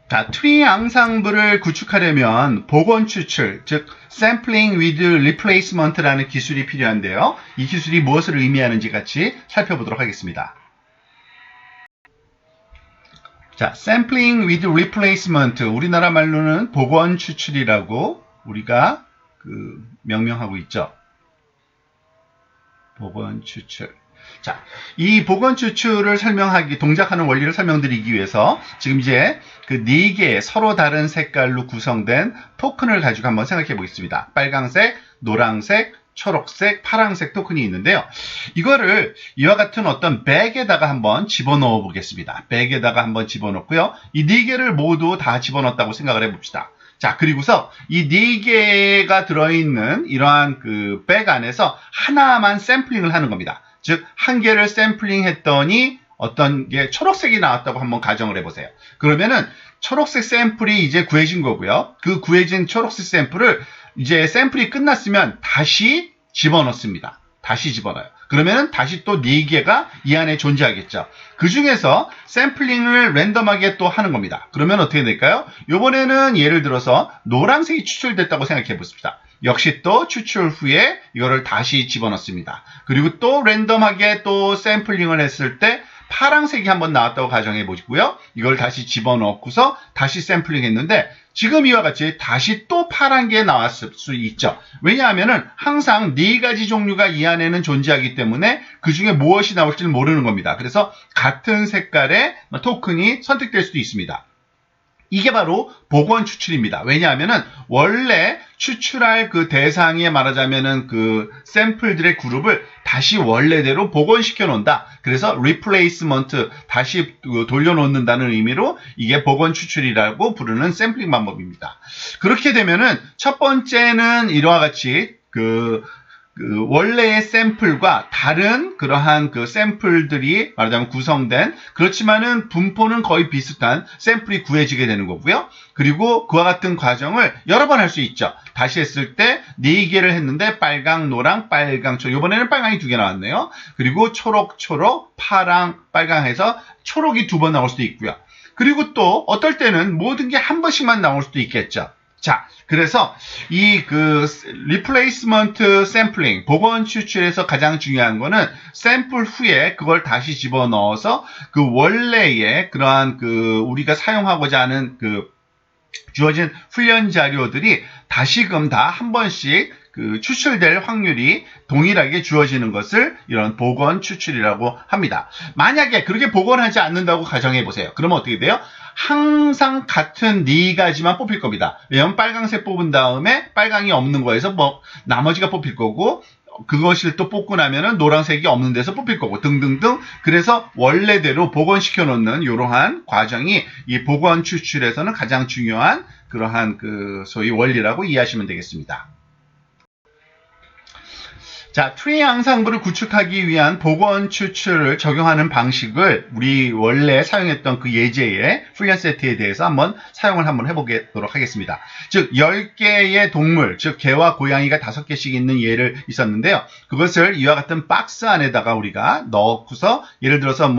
자, 트리 앙상블을 구축하려면 복원 추출, 즉 Sampling with Replacement라는 기술이 필요한데요. 이 기술이 무엇을 의미하는지 같이 살펴보도록 하겠습니다. 자, Sampling with Replacement, 우리나라 말로는 복원 추출이라고 우리가 명명하고 있죠. 복원 추출. 자, 이 복원 추출을 동작하는 원리를 설명드리기 위해서 지금 이제 그 4개의 서로 다른 색깔로 구성된 토큰을 가지고 한번 생각해 보겠습니다. 빨강색, 노란색, 초록색, 파란색 토큰이 있는데요. 이거를 이와 같은 어떤 백에다가 한번 집어넣어 보겠습니다. 백에다가 한번 집어넣고요. 이 4개를 모두 다 집어넣었다고 생각을 해봅시다. 자, 그리고서 이 4개가 들어있는 이러한 그 백 안에서 하나만 샘플링을 하는 겁니다. 즉, 한 개를 샘플링 했더니 어떤 게 초록색이 나왔다고 한번 가정을 해보세요. 그러면은 초록색 샘플이 이제 구해진 거고요. 그 구해진 초록색 샘플을 이제 샘플이 끝났으면 다시 집어넣습니다. 다시 집어넣어요. 그러면은 다시 또 4개가 이 안에 존재하겠죠. 그 중에서 샘플링을 랜덤하게 또 하는 겁니다. 그러면 어떻게 될까요? 이번에는 예를 들어서 노란색이 추출됐다고 생각해 보십시다. 역시 또 추출 후에 이거를 다시 집어넣습니다. 그리고 또 랜덤하게 또 샘플링을 했을 때 파란색이 한번 나왔다고 가정해 보시고요. 이걸 다시 집어넣고서 다시 샘플링 했는데 지금 이와 같이 다시 또 파란 게 나왔을 수 있죠. 왜냐하면은 항상 4가지 종류가 이 안에는 존재하기 때문에 그 중에 무엇이 나올지는 모르는 겁니다. 그래서 같은 색깔의 토큰이 선택될 수도 있습니다. 이게 바로 복원 추출입니다. 왜냐하면은 원래 추출할 그 대상에 말하자면은 그 샘플들의 그룹을 다시 원래대로 복원시켜 놓는다. 그래서 replacement, 다시 돌려놓는다는 의미로 이게 복원 추출이라고 부르는 샘플링 방법입니다. 그렇게 되면은 첫 번째는 이와 같이 원래의 샘플과 다른 그러한 그 샘플들이 말하자면 구성된, 그렇지만은 분포는 거의 비슷한 샘플이 구해지게 되는 거고요. 그리고 그와 같은 과정을 여러 번 할 수 있죠. 다시 했을 때 4개를 했는데 빨강, 노랑, 빨강, 초록. 이번에는 빨강이 2개 나왔네요. 그리고 초록, 파랑, 빨강 해서 초록이 2번 나올 수도 있고요. 그리고 또 어떨 때는 모든 게 한 번씩만 나올 수도 있겠죠. 자, 그래서 이 replacement sampling, 복원 추출에서 가장 중요한 거는 샘플 후에 그걸 다시 집어넣어서 그 원래의 그러한 우리가 사용하고자 하는 주어진 훈련 자료들이 다시금 다 한 번씩 추출될 확률이 동일하게 주어지는 것을 이런 복원 추출이라고 합니다. 만약에 그렇게 복원하지 않는다고 가정해 보세요. 그러면 어떻게 돼요? 항상 같은 4가지만 뽑힐 겁니다. 왜냐하면 빨강색 뽑은 다음에 빨강이 없는 거에서 나머지가 뽑힐 거고, 그것을 또 뽑고 나면은 노란색이 없는 데서 뽑힐 거고 등등등. 그래서 원래대로 복원시켜 놓는 이러한 과정이 이 복원 추출에서는 가장 중요한 그러한 소위 원리라고 이해하시면 되겠습니다. 자, 트리 앙상블을 구축하기 위한 복원 추출을 적용하는 방식을 우리 원래 사용했던 그 예제의 훈련 세트에 대해서 사용을 해보도록 하겠습니다. 즉, 10개의 동물, 즉 개와 고양이가 5개씩 있는 예를 있었는데요. 그것을 이와 같은 박스 안에다가 우리가 넣고서 예를 들어서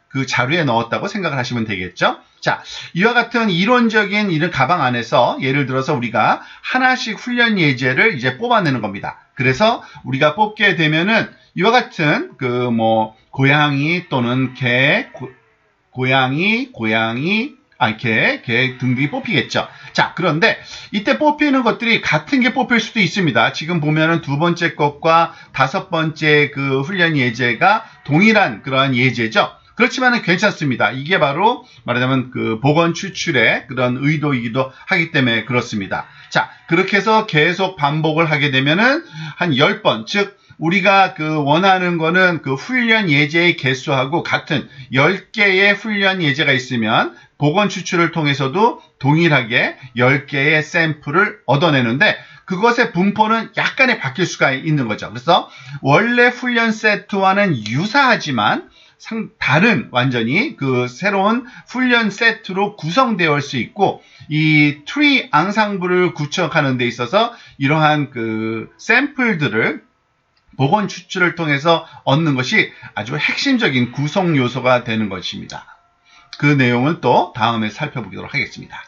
그 자루에 넣었다고 생각을 하시면 되겠죠. 자, 이와 같은 이론적인 이런 가방 안에서 예를 들어서 우리가 하나씩 훈련 예제를 이제 뽑아내는 겁니다. 그래서 우리가 뽑게 되면은 이와 같은 고양이 또는 개, 개 등등이 뽑히겠죠. 자, 그런데 이때 뽑히는 것들이 같은 게 뽑힐 수도 있습니다. 지금 보면은 2번째 것과 5번째 훈련 예제가 동일한 그러한 예제죠. 그렇지만은 괜찮습니다. 이게 바로 말하자면 복원 추출의 그런 의도이기도 하기 때문에 그렇습니다. 자, 그렇게 해서 계속 반복을 하게 되면은 한 10번, 즉 우리가 원하는 거는 훈련 예제의 개수하고 같은 10개의 훈련 예제가 있으면 복원 추출을 통해서도 동일하게 10개의 샘플을 얻어내는데 그것의 분포는 약간의 바뀔 수가 있는 거죠. 그래서 원래 훈련 세트와는 유사하지만 다른 완전히 새로운 훈련 세트로 구성되어 올 수 있고, 이 트리 앙상블을 구축하는 데 있어서 이러한 샘플들을 복원 추출을 통해서 얻는 것이 아주 핵심적인 구성 요소가 되는 것입니다. 그 내용을 또 다음에 살펴보도록 하겠습니다.